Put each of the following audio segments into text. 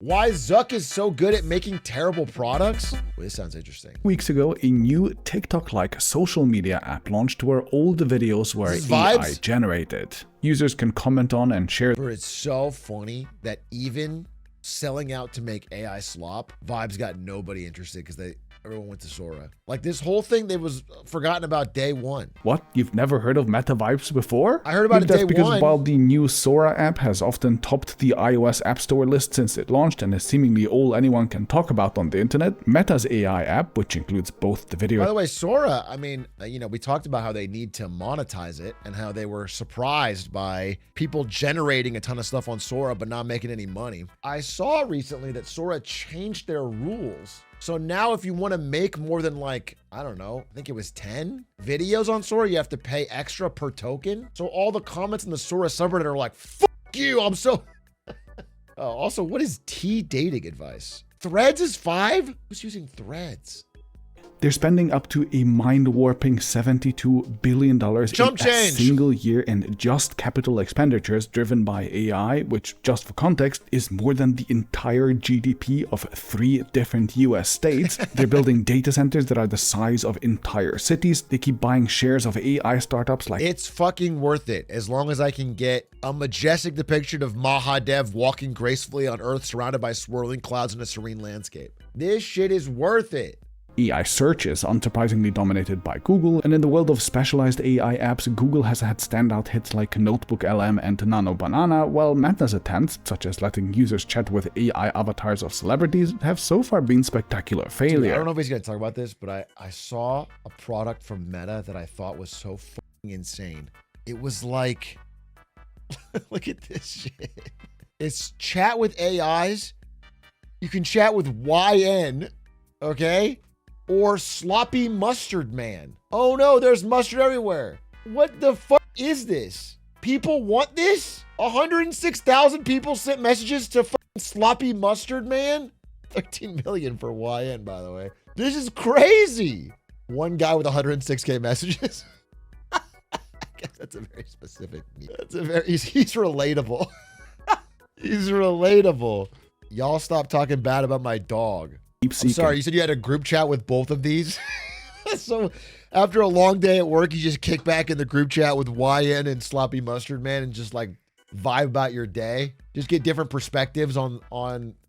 Why Zuck is so good at making terrible products? Well, this sounds interesting. Weeks ago, a new TikTok-like social media app launched where all the videos were AI generated. Users can comment on and share. It's so funny that even selling out to make AI slop, Vibes got nobody interested because everyone went to Sora. Like this whole thing, they was forgotten about day one. What? You've never heard of Metaverse before? I heard about it day one. That's because while the new Sora app has often topped the iOS App Store list since it launched and is seemingly all anyone can talk about on the internet, Meta's AI app, which includes both the video. By the way, Sora, I mean, we talked about how they need to monetize it and how they were surprised by people generating a ton of stuff on Sora but not making any money. I saw recently that Sora changed their rules. So now if you want to make more than like, I don't know, I think it was 10 videos on Sora, you have to pay extra per token. So all the comments in the Sora subreddit are like, fuck you, I'm so... Also, what is T dating advice? Threads is 5? Who's using Threads? They're spending up to a mind-warping $72 billion in a single year in just capital expenditures driven by AI, which, just for context, is more than the entire GDP of 3 different US states. They're building data centers that are the size of entire cities. They keep buying shares of AI startups like... It's fucking worth it, as long as I can get a majestic depiction of Mahadev walking gracefully on Earth surrounded by swirling clouds in a serene landscape. This shit is worth it. AI search is unsurprisingly dominated by Google, and in the world of specialized AI apps, Google has had standout hits like Notebook LM and Nano Banana, while Meta's attempts, such as letting users chat with AI avatars of celebrities, have so far been spectacular failure. Dude, I don't know if he's going to talk about this, but I saw a product from Meta that I thought was so fucking insane. It was like, look at this shit. It's chat with AIs. You can chat with YN, okay? Or Sloppy Mustard Man. Oh no, there's mustard everywhere. What the fuck is this? People want this? 106,000 people sent messages to fucking Sloppy Mustard Man? 13 million for YN, by the way. This is crazy. One guy with 106K messages. I guess that's a very specific. He's relatable. He's relatable. Y'all stop talking bad about my dog. I'm sorry, you said you had a group chat with both of these? So after a long day at work, you just kick back in the group chat with YN and Sloppy Mustard Man and just like vibe about your day? Just get different perspectives on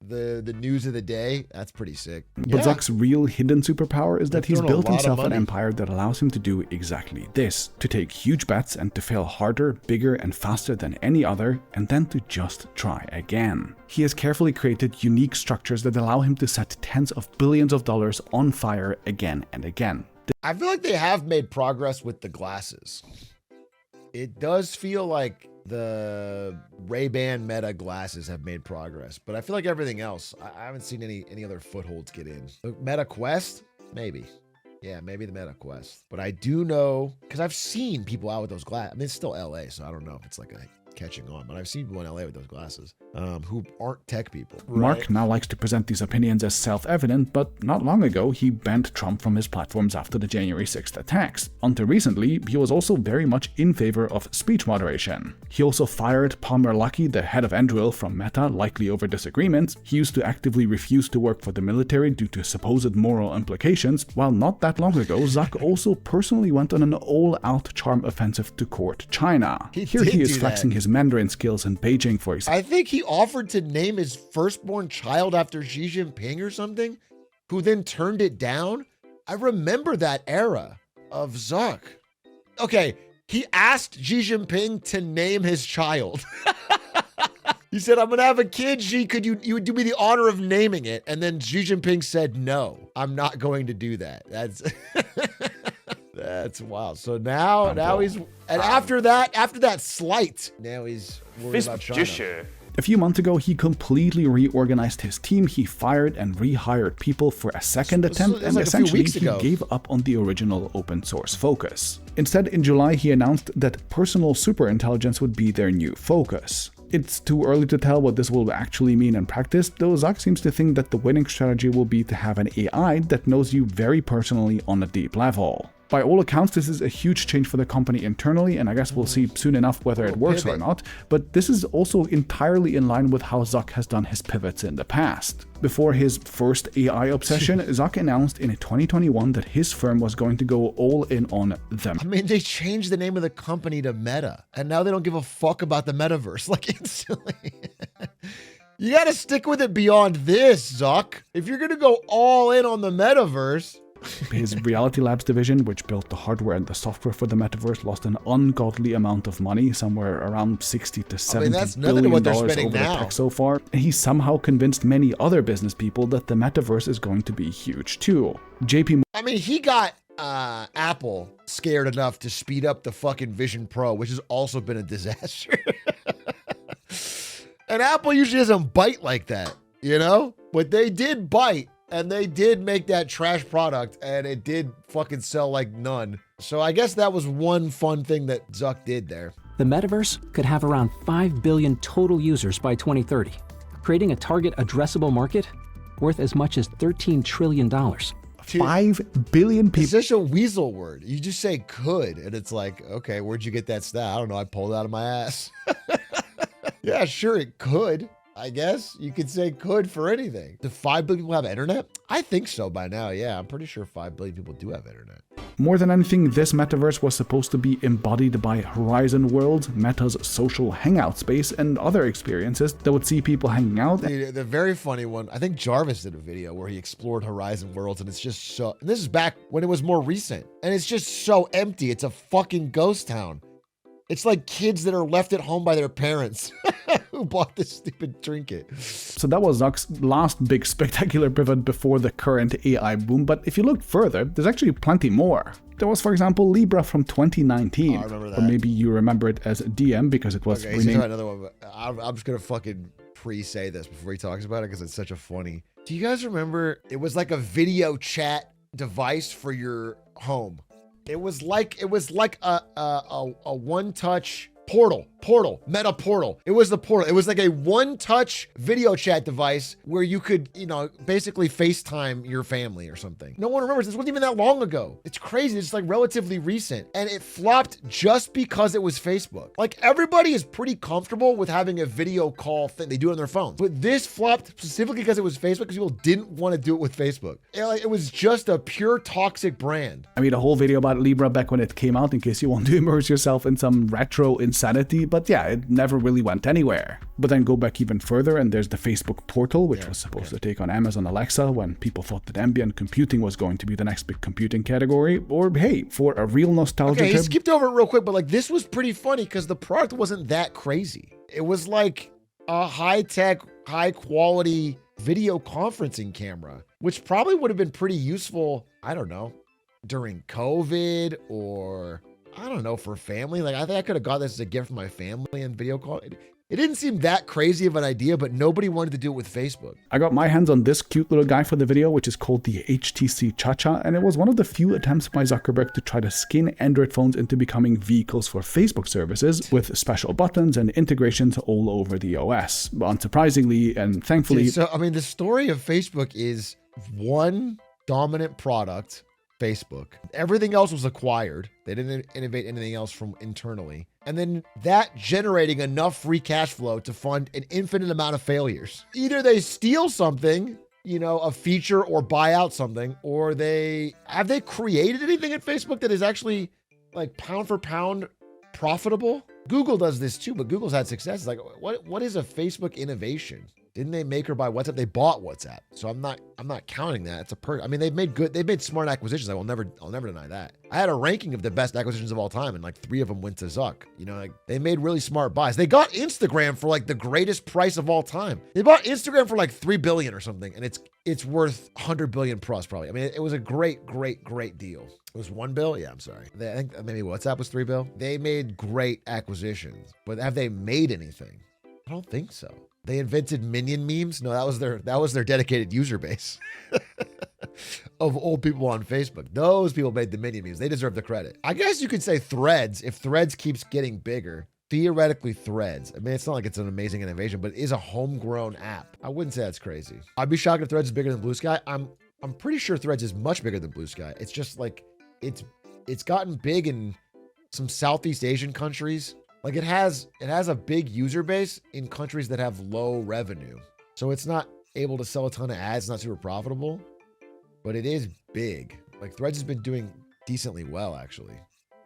the news of the day? That's pretty sick. But Zuck's real hidden superpower is that he's built himself an empire that allows him to do exactly this. To take huge bets and to fail harder, bigger and faster than any other, and then to just try again. He has carefully created unique structures that allow him to set tens of billions of dollars on fire again and again. I feel like they have made progress with the glasses. It does feel like the Ray-Ban Meta glasses have made progress, but I feel like everything else, I haven't seen any other footholds get in. The Meta Quest? Maybe. Yeah, maybe the Meta Quest. But I do know, because I've seen people out with those glasses. I mean, it's still LA, so I don't know if it's like a catching on, but I've seen people in LA with those glasses who aren't tech people. Mark now likes to present these opinions as self-evident, but not long ago he banned Trump from his platforms after the January 6th attacks. Until recently, he was also very much in favor of speech moderation. He also fired Palmer Luckey, the head of Anduril, from Meta, likely over disagreements. He used to actively refuse to work for the military due to supposed moral implications, while not that long ago, Zuck also personally went on an all-out charm offensive to court China. Here he is flexing his Mandarin skills in Beijing, for example. I think he offered to name his firstborn child after Xi Jinping or something, who then turned it down. I remember that era of Zuck. Okay, he asked Xi Jinping to name his child. He said, I'm gonna have a kid, Xi, could you would do me the honor of naming it? And then Xi Jinping said, no, I'm not going to do that. That's wild. So now he's, and after that slight, now he's worried about China. A few months ago, he completely reorganized his team. He fired and rehired people for a second attempt, and like essentially he gave up on the original open source focus. Instead, in July, he announced that personal superintelligence would be their new focus. It's too early to tell what this will actually mean in practice, though Zuck seems to think that the winning strategy will be to have an AI that knows you very personally on a deep level. By all accounts, this is a huge change for the company internally, and I guess we'll see soon enough whether it works or not. But this is also entirely in line with how Zuck has done his pivots in the past. Before his first AI obsession, Zuck announced in 2021 that his firm was going to go all in on them. I mean, they changed the name of the company to Meta, and now they don't give a fuck about the metaverse, like instantly. You got to stick with it beyond this, Zuck. If you're going to go all in on the metaverse. His Reality Labs division, which built the hardware and the software for the metaverse, lost an ungodly amount of money, somewhere around $60 to $70 billion over the tech so far. And he somehow convinced many other business people that the metaverse is going to be huge too. I mean, he got Apple scared enough to speed up the fucking Vision Pro, which has also been a disaster. And Apple usually doesn't bite like that, you know? But they did bite. And they did make that trash product, and it did fucking sell like none. So I guess that was one fun thing that Zuck did there. The metaverse could have around 5 billion total users by 2030, creating a target addressable market worth as much as $13 trillion. 5 billion people. It's such a weasel word. You just say could, and it's like, okay, where'd you get that stat? I don't know. I pulled it out of my ass. Yeah, sure, it could. I guess you could say could for anything. Do 5 billion people have internet? I think so by now. Yeah, I'm pretty sure 5 billion people do have internet. More than anything, this metaverse was supposed to be embodied by Horizon World, Meta's social hangout space, and other experiences that would see people hanging out. The very funny one, I think Jarvis did a video where he explored Horizon Worlds, and it's just so, and this is back when it was more recent, and it's just so empty. It's a fucking ghost town. It's like kids that are left at home by their parents who bought this stupid trinket. So that was Zuck's last big spectacular pivot before the current AI boom. But if you look further, there's actually plenty more. There was, for example, Libra from 2019. I remember that. Or maybe you remember it as DM because it was renamed. Another one, but I'm just going to fucking pre-say this before he talks about it because it's such a funny. Do you guys remember? It was like a video chat device for your home. It was like a one-touch portal, Meta Portal. It was the portal. It was like a one-touch video chat device where you could, you know, basically FaceTime your family or something. No one remembers. This wasn't even that long ago. It's crazy. It's like relatively recent. And it flopped just because it was Facebook. Like everybody is pretty comfortable with having a video call thing. They do it on their phones. But this flopped specifically because it was Facebook because people didn't want to do it with Facebook. It was just a pure toxic brand. I made a whole video about Libra back when it came out in case you want to immerse yourself in some retro insanity. But yeah, it never really went anywhere. But then go back even further and there's the Facebook portal, which was supposed to take on Amazon Alexa when people thought that ambient computing was going to be the next big computing category. Or hey, for a real nostalgia trip. He skipped over it real quick, but like this was pretty funny because the product wasn't that crazy. It was like a high-tech, high-quality video conferencing camera, which probably would have been pretty useful, I don't know, during COVID or I don't know, for family. Like I think I could have got this as a gift for my family and video call. It didn't seem that crazy of an idea, but nobody wanted to do it with Facebook. I got my hands on this cute little guy for the video, which is called the HTC Cha-Cha, and it was one of the few attempts by Zuckerberg to try to skin Android phones into becoming vehicles for Facebook services with special buttons and integrations all over the OS. But unsurprisingly and thankfully... So, I mean, the story of Facebook is one dominant product, Facebook. Everything else was acquired. They didn't innovate anything else from internally. And then that generating enough free cash flow to fund an infinite amount of failures. Either they steal something, you know, a feature or buy out something, or have they created anything at Facebook that is actually like pound for pound profitable? Google does this too, but Google's had success. It's like, what is a Facebook innovation? Didn't they make or buy WhatsApp? They bought WhatsApp. So I'm not counting that. It's a I mean, they've made smart acquisitions. I'll never deny that. I had a ranking of the best acquisitions of all time, and like 3 of them went to Zuck. You know, like they made really smart buys. They got Instagram for like the greatest price of all time. They bought Instagram for like $3 billion or something, and it's worth $100 billion plus probably. I mean, it was a great deal. It was $1 billion? Yeah, I'm sorry. I think maybe WhatsApp was $3 billion. They made great acquisitions, but have they made anything? I don't think so. They invented minion memes. No, that was their dedicated user base of old people on Facebook. Those people made the minion memes. They deserve the credit. I guess you could say Threads. If Threads keeps getting bigger, theoretically Threads. I mean, it's not like it's an amazing innovation, but it is a homegrown app. I wouldn't say that's crazy. I'd be shocked if Threads is bigger than Blue Sky. I'm pretty sure Threads is much bigger than Blue Sky. It's just like it's it's gotten big in some Southeast Asian countries. Like it has a big user base in countries that have low revenue. So it's not able to sell a ton of ads, not super profitable, but it is big. Like Threads has been doing decently well, actually,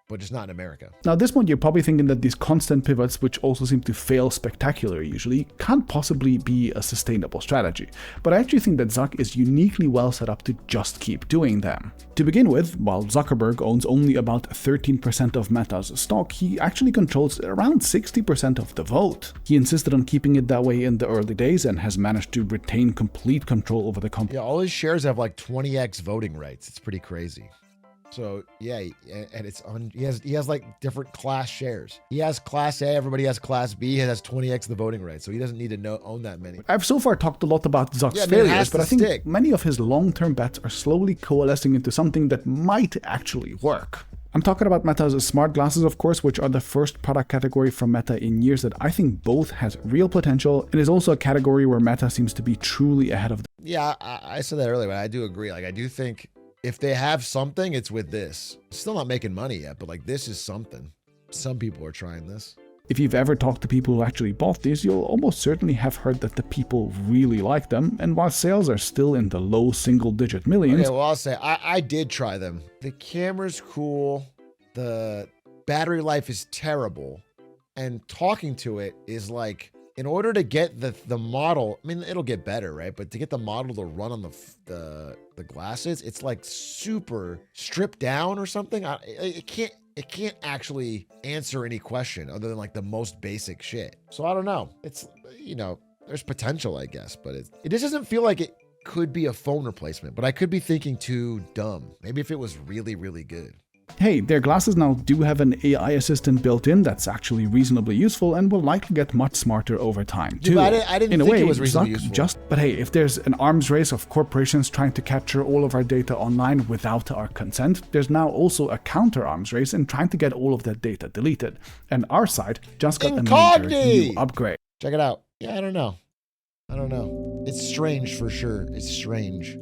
but just not in America. Now at this point, you're probably thinking that these constant pivots, which also seem to fail spectacularly usually, can't possibly be a sustainable strategy. But I actually think that Zuck is uniquely well set up to just keep doing them. To begin with, while Zuckerberg owns only about 13% of Meta's stock, he actually controls around 60% of the vote. He insisted on keeping it that way in the early days and has managed to retain complete control over the company. Yeah, all his shares have like 20x voting rights. It's pretty crazy. So yeah, and it's he has like different class shares. He has class A, everybody has class B. He has 20x the voting rights, so he doesn't need to own that many. I've so far talked a lot about Zuck's it failures, has but to I think stick. many of his long-term bets are slowly coalescing into something that might actually work. I'm talking about Meta's smart glasses, of course, which are the first product category from Meta in years that I think both has real potential and is also a category where Meta seems to be truly ahead of the... Yeah, I said that earlier, but I do agree. Like I do think if they have something, it's with this. Still not making money yet, but like this is something. Some people are trying this. If you've ever talked to people who actually bought these, you'll almost certainly have heard that the people really like them, and while sales are still in the low single-digit millions... Okay, well, I'll say, I did try them. The camera's cool, the battery life is terrible, and talking to it is like, in order to get the model, I mean, it'll get better, right? But to get the model to run on the glasses, it's like super stripped down or something. It can't actually answer any question other than like the most basic shit. So I don't know. It's, you know, there's potential, I guess, but it just doesn't feel like it could be a phone replacement, but I could be thinking too dumb. Maybe if it was really, really good. Hey, their glasses now do have an AI assistant built in that's actually reasonably useful and will likely get much smarter over time too. Yeah, I didn't in a think way, it was reasonably useful. But hey, if there's an arms race of corporations trying to capture all of our data online without our consent, there's now also a counter arms race in trying to get all of that data deleted. And our side just got a major new upgrade. Check it out. Yeah, I don't know. It's strange for sure. It's strange.